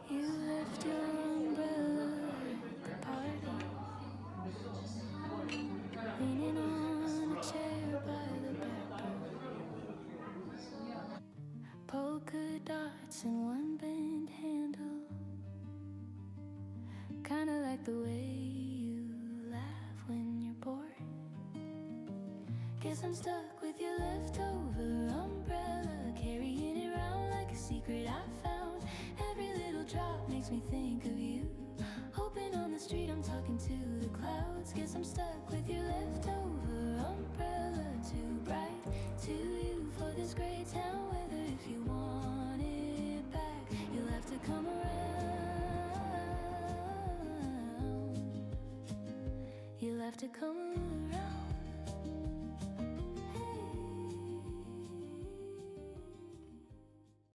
You left your umbrella at the party, leaning on a chair by the back door. Polka dots and one bent handle, kinda like the way you laugh when you're bored. Guess I'm stuck with your leftover umbrella, carrying it around like a secret I found. Every little little drop makes me think of you. Hoping on the street I'm talking to the clouds. Guess I'm stuck with your leftover umbrella, too bright to you for this great town weather. If you want it back, you'll have to come around. You'll have to come